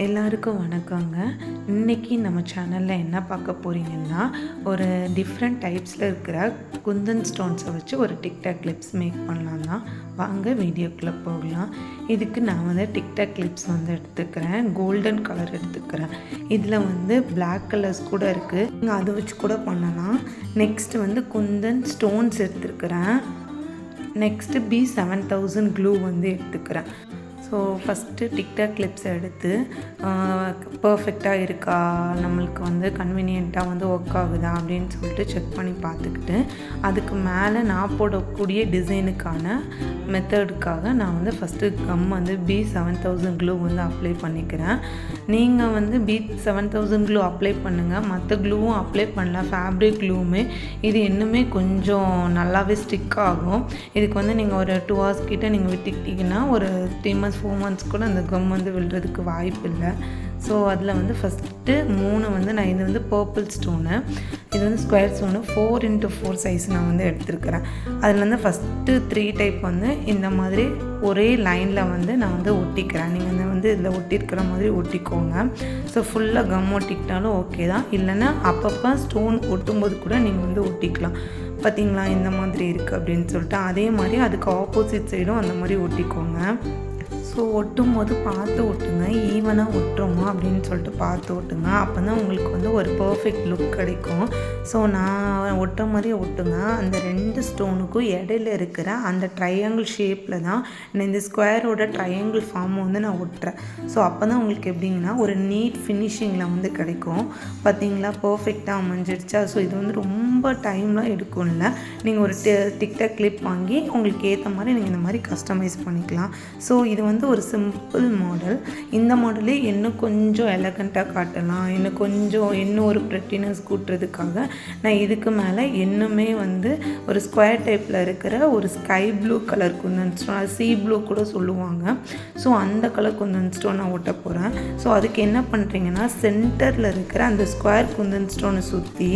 எல்லாருக்கும் வணக்கங்க. இன்றைக்கி நம்ம சேனலில் என்ன பார்க்க போகிறீங்கன்னா, ஒரு டிஃப்ரெண்ட் டைப்ஸில் இருக்கிற குந்தன் ஸ்டோன்ஸை வச்சு ஒரு டிக்டாக் கிளிப்ஸ் மேக் பண்ணலாம் தான். வாங்க வீடியோக்குள்ளே போகலாம். இதுக்கு நான் வந்து டிக்டாக் கிளிப்ஸ் வந்து எடுத்துக்கிறேன். கோல்டன் கலர் எடுத்துக்கிறேன். இதில் வந்து பிளாக் கலர்ஸ் கூட இருக்குது, நீங்கள் அதை வச்சு கூட பண்ணலாம். நெக்ஸ்ட்டு வந்து குந்தன் ஸ்டோன்ஸ் எடுத்துக்கிறேன். நெக்ஸ்ட்டு B7000 க்ளூ வந்து எடுத்துக்கிறேன். ஸோ ஃபஸ்ட்டு டிக்டாக் கிளிப்ஸ் எடுத்து பர்ஃபெக்டாக இருக்கா, நம்மளுக்கு வந்து கன்வீனியண்ட்டாக வந்து ஒர்க் ஆகுதா அப்படின்னு சொல்லிட்டு செக் பண்ணி பார்த்துக்கிட்டு, அதுக்கு மேலே நான் போடக்கூடிய டிசைனுக்கான மெத்தடுக்காக நான் வந்து ஃபஸ்ட்டு கம் வந்து B7000 க்ளூ வந்து அப்ளை பண்ணிக்கிறேன். நீங்கள் வந்து B7000 க்ளூ அப்ளை பண்ணுங்கள், மற்ற க்ளூவும் அப்ளை பண்ணலாம். ஃபேப்ரிக் க்ளூவுமே இது இன்னுமே கொஞ்சம் நல்லாவே ஸ்டிக் ஆகும். இதுக்கு வந்து நீங்கள் ஒரு 2 hours கிட்ட நீங்கள் விட்டுக்கிட்டிங்கன்னா ஒரு 3 months 4 months கூட அந்த கம் வந்து விழுறதுக்கு வாய்ப்பு இல்லை. ஸோ அதில் வந்து ஃபஸ்ட்டு 3 வந்து நான் இது வந்து பர்பிள் ஸ்டோனு, இது வந்து ஸ்கொயர் ஸ்டோனு 4x4 சைஸ் நான் வந்து எடுத்துருக்கிறேன். அதில் வந்து ஃபஸ்ட்டு 3 டைப் வந்து இந்த மாதிரி ஒரே லைனில் வந்து நான் வந்து ஒட்டிக்கிறேன். நீங்கள் வந்து இதில் ஒட்டியிருக்கிற மாதிரி ஒட்டிக்கோங்க. ஸோ ஃபுல்லாக கம் ஒட்டிக்கிட்டாலும் ஓகே தான், இல்லைன்னா அப்பப்போ ஸ்டோன் ஒட்டும்போது கூட நீங்கள் வந்து ஒட்டிக்கலாம். பார்த்திங்களா இந்த மாதிரி இருக்குது அப்படின்னு சொல்லிட்டு, அதே மாதிரி அதுக்கு ஆப்போசிட் சைடும் அந்த மாதிரி ஒட்டிக்கோங்க. ஸோ ஒட்டும் போது பார்த்து ஒட்டுங்க, ஈவனாக ஒட்டுறோமா அப்படின்னு சொல்லிட்டு பார்த்து ஒட்டுங்க. அப்போ தான் உங்களுக்கு வந்து ஒரு பர்ஃபெக்ட் லுக் கிடைக்கும். ஸோ நான் ஒட்டுற மாதிரி ஒட்டுங்க. அந்த 2 ஸ்டோனுக்கும் இடையில இருக்கிற அந்த ட்ரையாங்கிள் ஷேப்பில் தான் நான் இந்த ஸ்கொயரோட ட்ரையாங்கிள் ஃபார்ம் வந்து நான் ஒட்டுறேன். ஸோ அப்போ தான் உங்களுக்கு எப்படிங்கன்னா ஒரு நீட் ஃபினிஷிங்கில் வந்து கிடைக்கும். பார்த்தீங்களா பர்ஃபெக்டாக அமைஞ்சிடுச்சா. ஸோ இது வந்து ரொம்ப டைம்லாம் எடுக்கும்ல. நீங்கள் ஒரு டிக்டாக் கிளிப் வாங்கி உங்களுக்கு ஏற்ற மாதிரி நீங்கள் இந்த மாதிரி கஸ்டமைஸ் பண்ணிக்கலாம். ஸோ இது வந்து ஒரு சிம்பிள் மாடல். இந்த மாடலே இன்னும் கொஞ்சம் எலகண்ட்டாக காட்டலாம், இன்னும் ஒரு ப்ரெட்டினஸ் கூட்டுறதுக்காக நான் இதுக்கு மேலே இன்னுமே வந்து ஒரு ஸ்கொயர் டைப்பில் இருக்கிற ஒரு sky blue colour kundan stone, sea blue கூட சொல்லுவாங்க. ஸோ அந்த கலர் குந்தன் ஸ்டோன் நான் ஒட்ட போகிறேன். ஸோ அதுக்கு என்ன பண்ணுறீங்கன்னா, சென்டரில் இருக்கிற அந்த ஸ்கொயர் குந்தன் ஸ்டோனை சுற்றி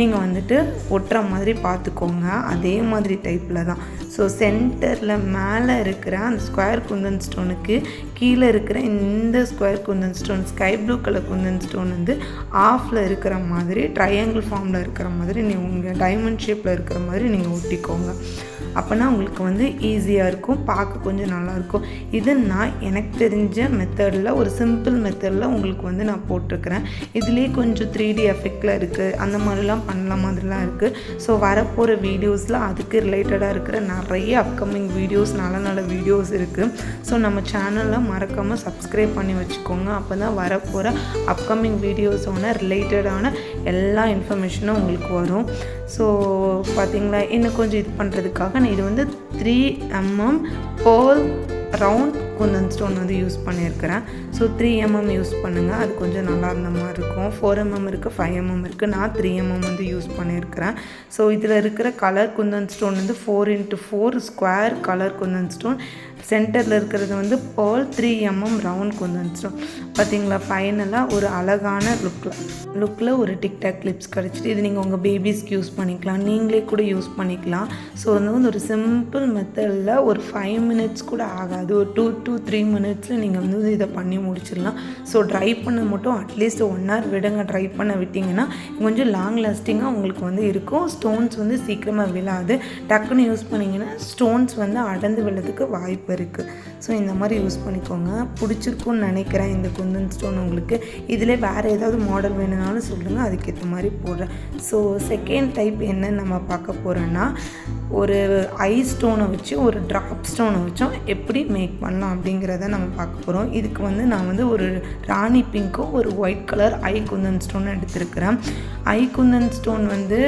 நீங்கள் வந்துட்டு ஒட்டுற மாதிரி பார்த்துக்கோங்க. அதே மாதிரி டைப்பில் தான். ஸோ சென்டரில் மேலே இருக்கிற அந்த ஸ்கொயர் குந்தன் ஸ்டோனுக்கு கீழே இருக்கிற இந்த square Kundan stone, sky blue colour kundan stone வந்து ஆஃபில் இருக்கிற மாதிரி ட்ரையாங்கிள் ஃபார்மில் இருக்கிற மாதிரி நீங்கள் உங்கள் டைமண்ட் ஷேப்பில் இருக்கிற மாதிரி நீங்கள் ஒட்டிக்கோங்க. அப்போனா உங்களுக்கு வந்து ஈஸியாக இருக்கும், பார்க்க கொஞ்சம் நல்லாயிருக்கும். இது நான் எனக்கு தெரிஞ்ச மெத்தடில் ஒரு சிம்பிள் மெத்தடில் உங்களுக்கு வந்து நான் போட்டிருக்கிறேன். இதுலேயே கொஞ்சம் 3D எஃபெக்டில் இருக்குது, அந்த மாதிரிலாம் பண்ணலாம் மாதிரிலாம் இருக்குது. ஸோ வரப்போகிற வீடியோஸில் அதுக்கு ரிலேட்டடாக இருக்கிற நிறைய அப்கமிங் வீடியோஸ், நல்ல வீடியோஸ் இருக்குது. ஸோ நம்ம சேனலில் மறக்காமல் சப்ஸ்கிரைப் பண்ணி வச்சுக்கோங்க. அப்போ தான் வரப்போகிற அப்கமிங் வீடியோஸோட ரிலேட்டடான எல்லா இன்ஃபர்மேஷனும் உங்களுக்கு வரும். ஸோ பார்த்திங்களா, இன்னும் கொஞ்சம் இது பண்ணுறதுக்காக இது வந்து 3mm pearl round Kundan stone வந்து யூஸ் பண்ணியிருக்கிறேன். ஸோ 3mm யூஸ் பண்ணுங்கள், அது கொஞ்சம் நல்லா இருந்த மாதிரி இருக்கும். 4mm இருக்குது, 5mm இருக்குது, நான் 3mm வந்து யூஸ் பண்ணியிருக்கிறேன். ஸோ இதில் இருக்கிற கலர் குந்தன் ஸ்டோன் வந்து 4x4 square colour kundan stone, சென்டரில் இருக்கிறது வந்து pearl 3mm round Kundan stone. பார்த்திங்களா, ஃபைனலாக ஒரு அழகான லுக்கில் ஒரு டிக்டாக் கிளிப்ஸ் கிடச்சிட்டு, இது நீங்கள் உங்கள் பேபிஸ்க்கு யூஸ் பண்ணிக்கலாம், நீங்களே கூட யூஸ் பண்ணிக்கலாம். ஸோ வந்து ஒரு சிம்பிள் மெத்தடில் ஒரு 5 minutes கூட ஆகாது, ஒரு 2 to 3 minutes நீங்கள் வந்து இதை பண்ணி முடிச்சிடலாம். ஸோ ட்ரை பண்ண மட்டும் அட்லீஸ்ட் 1 hour விடுங்க. ட்ரை பண்ண விட்டிங்கன்னா கொஞ்சம் லாங் லாஸ்டிங்காக உங்களுக்கு வந்து இருக்கும். ஸ்டோன்ஸ் வந்து சீக்கிரமாக விழாது. டக்குன்னு யூஸ் பண்ணிங்கன்னா ஸ்டோன்ஸ் வந்து அடர்ந்து விழறதுக்கு வாய்ப்பு இருக்குது. ஸோ இந்த மாதிரி யூஸ் பண்ணிக்கோங்க. பிடிச்சிருக்குன்னு நினைக்கிறேன் இந்த குந்தன் ஸ்டோன் உங்களுக்கு. இதில் வேறு ஏதாவது மாடல் வேணும்னாலும் சொல்லுங்கள், அதுக்கேற்ற மாதிரி போடுறேன். ஸோ செகண்ட் டைப் என்னன்னு நம்ம பார்க்க போகிறோன்னா, ஒரு ஐ ஸ்டோனை வச்சு ஒரு ட்ராப் ஸ்டோனை வச்சோம் எப்படி மேக் பண்ணலாம் அப்படிங்கிறத நம்ம பார்க்க போகிறோம். இதுக்கு வந்து நான் வந்து ஒரு ராணி பிங்க்கும் ஒரு ஒயிட் கலர் ஐ குந்தன் ஸ்டோன் எடுத்துருக்கிறேன். ஐ குந்தன் ஸ்டோன் வந்து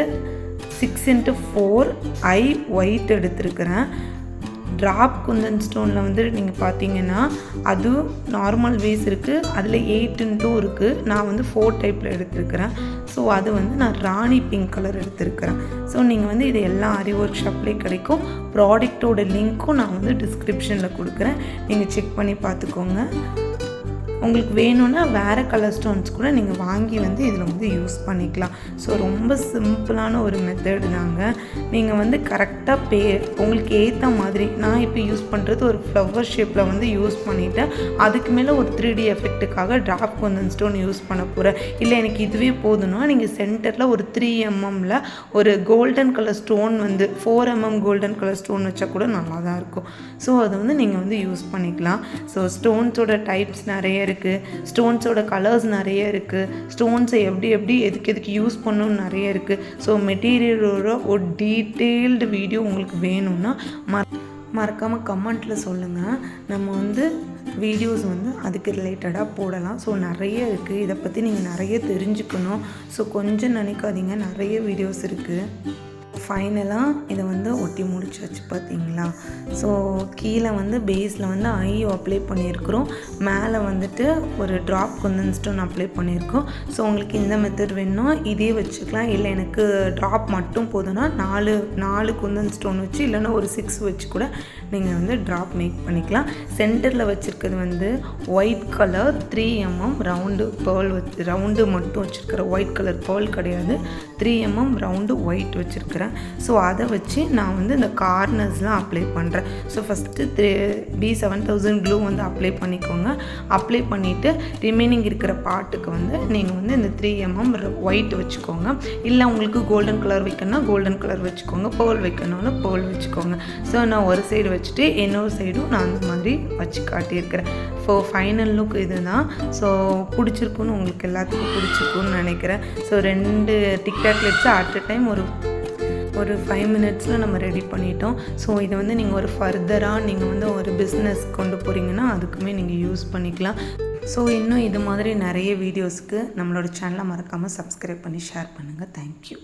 6x4 ஐ ஒயிட் எடுத்துருக்கிறேன். ட்ராப் குந்தன் ஸ்டோனில் வந்து நீங்கள் பார்த்தீங்கன்னா அது நார்மல் வேஸ் இருக்குது, அதில் 8x2 இருக்குது. நான் வந்து 4 டைப்பில் எடுத்துருக்கிறேன். ஸோ அது வந்து நான் ராணி பிங்க் கலர் எடுத்துருக்கிறேன். ஸோ நீங்கள் வந்து இது எல்லா ஆரி ஒர்க் ஷாப்லேயும் கிடைக்கும். ப்ராடக்டோட லிங்க்கும் நான் வந்து டிஸ்கிரிப்ஷனில் கொடுக்குறேன், நீங்கள் செக் பண்ணி பார்த்துக்கோங்க. உங்களுக்கு வேணும்னா வேறு கலர் ஸ்டோன்ஸ் கூட நீங்கள் வாங்கி வந்து இதில் வந்து யூஸ் பண்ணிக்கலாம். ஸோ ரொம்ப சிம்பிளான ஒரு மெத்தடு தாங்க. நீங்கள் வந்து கரெக்டாக உங்களுக்கு ஏற்ற மாதிரி நான் இப்போ யூஸ் பண்ணுறது ஒரு ஃப்ளவர் ஷேப்பில் வந்து யூஸ் பண்ணிவிட்டேன். அதுக்கு மேலே ஒரு 3D எஃபெக்ட்டுக்காக ட்ராப் குந்தன் ஸ்டோன் யூஸ் பண்ண போகிறேன். இல்லை எனக்கு இதுவே போதும்னா நீங்கள் சென்டரில் ஒரு 3 mmல ஒரு கோல்டன் கலர் ஸ்டோன் வந்து 4 mm கோல்டன் கலர் ஸ்டோன் வச்சா கூட நல்லா தான் இருக்கும். ஸோ அதை வந்து நீங்கள் வந்து யூஸ் பண்ணிக்கலாம். ஸோ ஸ்டோன்ஸோட டைப்ஸ் நிறைய இருக்குது, ஸ்டோன்ஸோட கலர்ஸ் நிறைய இருக்குது, ஸ்டோன்ஸை எப்படி எதுக்கு யூஸ் பண்ணணும்னு நிறைய இருக்குது. ஸோ மெட்டீரியலோட ஒரு டீட்டெயில்டு வீடியோ உங்களுக்கு வேணும்னா மறக்காமல் கமெண்ட்டில் சொல்லுங்கள். நம்ம வந்து வீடியோஸ் வந்து அதுக்கு ரிலேட்டடாக போடலாம். ஸோ நிறைய இருக்குது, இதை பற்றி நீங்கள் நிறைய தெரிஞ்சுக்கணும். ஸோ கொஞ்சம் நினைக்காதீங்க, நிறைய வீடியோஸ் இருக்குது. ஃபைனலாக இதை வந்து ஒட்டி முடிச்சாச்சு பார்த்தீங்களா. ஸோ கீழே வந்து பேஸில் வந்து ஐ அப்ளை பண்ணியிருக்கிறோம், மேலே வந்துட்டு ஒரு ட்ராப் குந்தன் ஸ்டோன் அப்ளை பண்ணியிருக்கோம். ஸோ உங்களுக்கு இந்த மெத்தட் வேணும்னா இதே வச்சுக்கலாம். இல்லை எனக்கு ட்ராப் மட்டும் போதும்னா 4 குந்தன் ஸ்டோன் வச்சு இல்லைன்னா ஒரு 6 வச்சு கூட நீங்கள் வந்து ட்ராப் மேக் பண்ணிக்கலாம். சென்டரில் வச்சுருக்கிறது வந்து ஒயிட் கலர் 3 mm ரவுண்டு மட்டும் வச்சுருக்கிறேன். ஒயிட் கலர் பேர்ல் கிடையாது, 3 mm ரவுண்டு ஒயிட் வச்சுருக்கிறேன். ஸோ அதை வச்சு நான் வந்து இந்த கார்னர்ஸ்லாம் அப்ளை பண்ணுறேன். ஸோ ஃபஸ்ட்டு B7000 க்ளூ வந்து அப்ளை பண்ணிக்கோங்க. அப்ளை பண்ணிவிட்டு ரிமைனிங் இருக்கிற பார்ட்டுக்கு வந்து நீங்கள் வந்து இந்த 3 mm ஒயிட் வச்சுக்கோங்க. இல்லை உங்களுக்கு கோல்டன் கலர் வைக்கணும்னா கோல்டன் கலர் வச்சுக்கோங்க, பேர்ல் வைக்கணும்னா பேர்ல் வச்சுக்கோங்க. ஸோ நான் ஒரு சைடு வச்சுட்டு இன்னொரு சைடும் நான் அந்த மாதிரி வச்சு காட்டியிருக்கிறேன். ஸோ ஃபைனல் லுக் இது தான். ஸோ பிடிச்சிருக்குன்னு உங்களுக்கு எல்லாத்துக்கும் பிடிச்சிருக்குன்னு நினைக்கிறேன். So 2 TikTok clips at a time ஒரு 5 மினிட்ஸில் நம்ம ரெடி பண்ணிட்டோம். ஸோ இதை வந்து நீங்கள் ஒரு ஃபர்தராக நீங்கள் வந்து ஒரு பிஸ்னஸ் கொண்டு போகிறீங்கன்னா அதுக்குமே நீங்கள் யூஸ் பண்ணிக்கலாம். ஸோ இன்னும் இது மாதிரி நிறைய வீடியோஸ்க்கு நம்மளோட சேனலை மறக்காமல் சப்ஸ்கிரைப் பண்ணி ஷேர் பண்ணுங்கள். தேங்க்யூ.